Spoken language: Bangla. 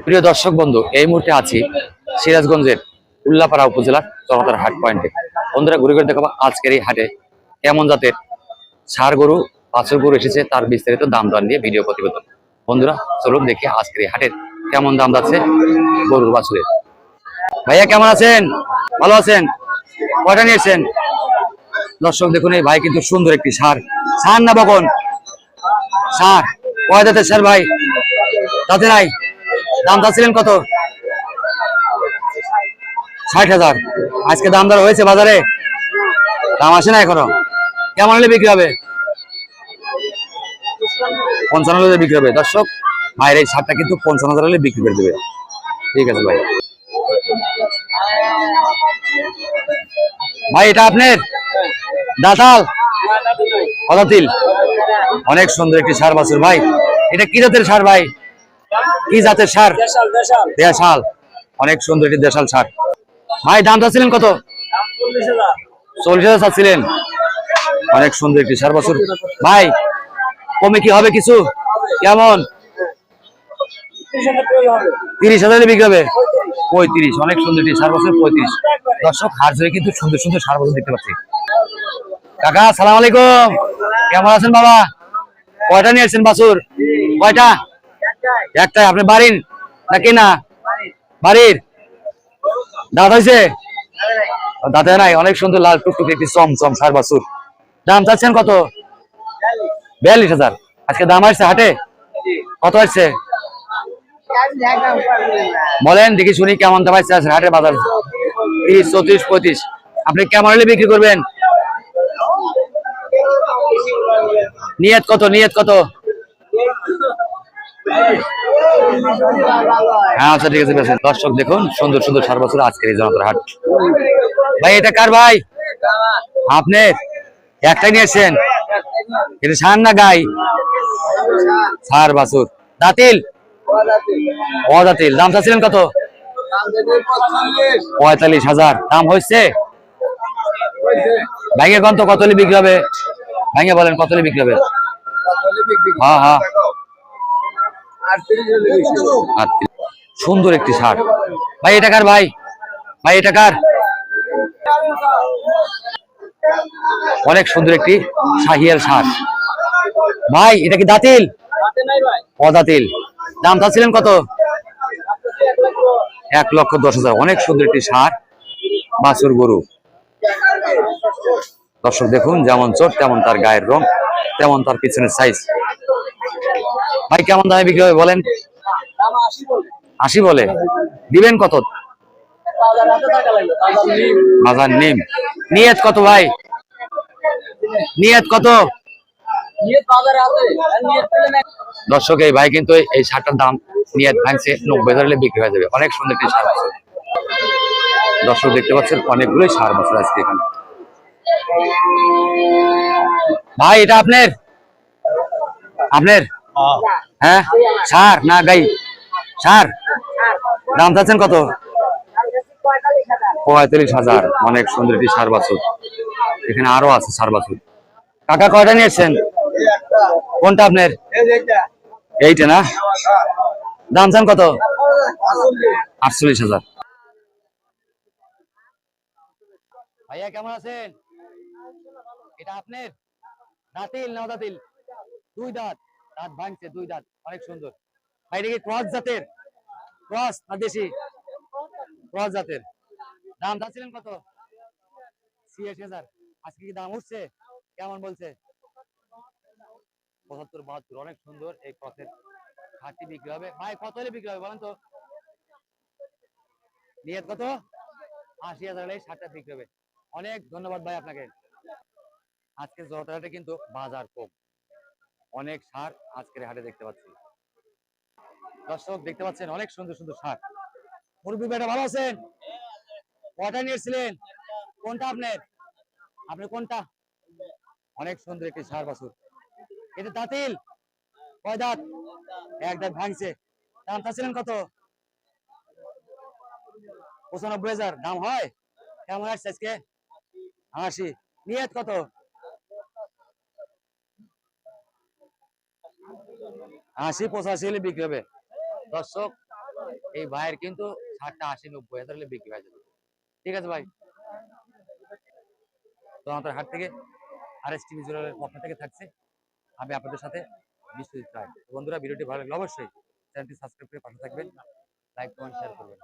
প্রিয় দর্শক বন্ধু, এই মুহূর্তে আছি সিরাজগঞ্জের উল্লাপাড়া উপজেলার চরতার হাট পয়েন্টে। বন্ধুরা, ঘুরে ঘুরে দেখাবো আজকের এই হাটে কেমন জাতের ষাঁড় গরু, বাছুর গরু এসেছে, তার বিস্তারিত দাম দর নিয়ে ভিডিও প্রতিবেদন। বন্ধুরা চলুন দেখি আজকের এই হাটের কেমন দাম যাচ্ছে গরুর বাছুরের। ভাইয়া কেমন আছেন? ভালো আছেন? কয়টা নিয়েছেন? দর্শক দেখুন, এই ভাই কিন্তু সুন্দর একটি ষাঁড়। ষাঁড় না বকন? ষাঁড়। কয় দাঁতের ষাঁড় ভাই? দাঁতে নাই। দাম চাচ্ছিলেন কত? 60,000। আজকে দাম দর হয়েছে বাজারে? দাম আসে না এখনো? কেমন হলে বিক্রি হবে? 55 হলে বিক্রি হবে। দর্শক, ভাইয়ের এই ষাঁড়টা কিন্তু 55,000 হলে বিক্রি করে দেবে। ঠিক আছে ভাই। ভাই এটা আপনার দাঁতাল? পদাতিল। অনেক সুন্দর একটি ষাঁড় বাছুর ভাই। এটা কি জাতের ষাঁড় ভাই? কি জাতের ষাঁড়? দেশাল। অনেক সুন্দর একটি দেশাল ষাঁড়। ভাই দাম চাচ্ছিলেন কত? 40,000 চাচ্ছিলেন। অনেক সুন্দর একটি ষাঁড় বাছুর ভাই। কমে কি হবে কিছু? কেমন? 30,000 বিক্রি হবে। 35। অনেক সুন্দর একটি ষাঁড় বাছুর, 35। দর্শক, হাট জুড়ে কিন্তু সুন্দর সুন্দর ষাঁড় বাছুর দেখতে পাচ্ছি। কাকা সালাম আলাইকুম, কেমন আছেন বাবা? কয়টা নিয়ে আসছেন বাছুর? কয়টা? একটাই। আপনি বাড়ির নাকি না? বাড়ির। দাঁত হয়েছে? দাঁতে নাই। অনেক সুন্দর লাল টুকটুক একটি চমচম ষাঁড় বাছুর। দাম চাচ্ছেন কত? 42,000। আজকে দাম আসছে হাটে? কত আসছে বলেন দেখি শুনি, কেমন দাম আসছে হাটের বাজার? 30, 34, 35। আপনি কেমন হলে বিক্রি করবেন? নিয়ত কত? নিয়ত কত? হ্যাঁ আচ্ছা ঠিক আছে। দর্শক দেখুন, সুন্দর সুন্দর ষাঁড় বাছুর আজকের এই জনতার হাট। ভাই এটা কার ভাই? আপনি একটাই নিয়েছেন? এটা ষাঁড় না গাই? ষাঁড় বাছুর। দাঁতিল? অদাতিল। দাম চাচ্ছিলেন কত? 45,000। দাম হয়েছে? ভাইঙ্গে কত কত হলে বিক্রি হবে? ভাইঙ্গে বলেন কত হলে বিক্রি হবে? হ্যাঁ হ্যাঁ। সুন্দর একটি ষাঁড় ভাই। এটা কার ভাই? ভাই এটা কার? অনেক সুন্দর একটি শাহিয়াল ষাঁড় ভাই। এটা কি দাঁতিল? অদাতিল। দাম চাচ্ছিলেন কত? 1,10,000। অনেক সুন্দর একটি ষাঁড় বাছুর গরু। দর্শক দেখুন, যেমন চোট তেমন তার গায়ের রং, তেমন তার পিছনের সাইজ। ভাই কেমন দামে বিক্রি হবে বলেন? 80 বলে। দিবেন কত? বাজার নিম। নিয়ত কত ভাই? নিয়ত কত? দর্শক, এই ভাই কিন্তু এই ষাঁড়টার দাম নিয়ত ভাঙছে 90,000 হলে বিক্রি হয়ে যাবে। অনেক সুন্দর একটি ষাঁড় আছে। দর্শক দেখতে পাচ্ছেন অনেকগুলোই ষাঁড় বাছুর আজকে এখানে। ভাই এটা আপনার? আপনার? হ্যাঁ। ষাঁড় না গাই? ষাঁড়। দাম চাচ্ছেন কত? 45,000। অনেক সুন্দর একটি ষাঁড় বাছুর। এখানে আরো আছে ষাঁড় বাছুর। কাকা কয়টা নিয়েছেন? কোনটা আপনার? এইটা না? দাম চান কত? 48,000। ভাইয়া কেমন আছেন? এটা আপনার? দাঁতিল না দাঁতিল? দুই দাঁত। দাঁত ভাঙছে, দুই দাঁত। অনেক সুন্দর ভাই। এটা কি ক্রস জাতের? ক্রস না দেশি? ক্রস জাতের। দাম চাচ্ছিলেন কত? 86,000। আজকে কি দাম উঠছে? কেমন বলছে? 75, 72। অনেক সুন্দর এই ক্রসের হাটটি বিক্রি হবে। ভাই কত হলে বিক্রি হবে বলেন তো? নিয়ত কত? 80,000 হলে ষাঁড়টা বিক্রি হবে। অনেক ধন্যবাদ ভাই আপনাকে। আজকে জলটাহাটে কিন্তু বাজার কম, অনেক ষাঁড় আজকের হাটে দেখতে পাচ্ছি। দর্শক দেখতে পাচ্ছেন অনেক সুন্দর সুন্দর ষাঁড়। মুরব্বী ভাইরা ভালো আছেন? কয়টা নিয়েছিলেন? কোনটা আপনার? আপনি কোনটা? অনেক সুন্দর একটি ষাঁড় বাছুর। এটা দাঁতিল? কয় দাঁত? এক দাঁত ভাঙছে। দাম চাচ্ছিলেন কত? 95,000। দাম হয়? কেমন আসছে আজকে? 80। নিয়ত কত? 80, 85 হলে বিক্রি হবে। দর্শক এই ভাইয়ের কিন্তু 60-80-90 হাজার হলে বিক্রি হয়ে যাবে। ঠিক আছে ভাই, তো আমাদের হাট থেকে RS টিভি জুয়েলারের পক্ষ থেকে থাকছে আমি আপনাদের সাথে বিশ্বজিৎ রায়। তো বন্ধুরা, ভিডিওটি ভালো লাগলে অবশ্যই চ্যানেলটি সাবস্ক্রাইব করে পাশে থাকবেন, লাইক কমেন্ট শেয়ার করবেন।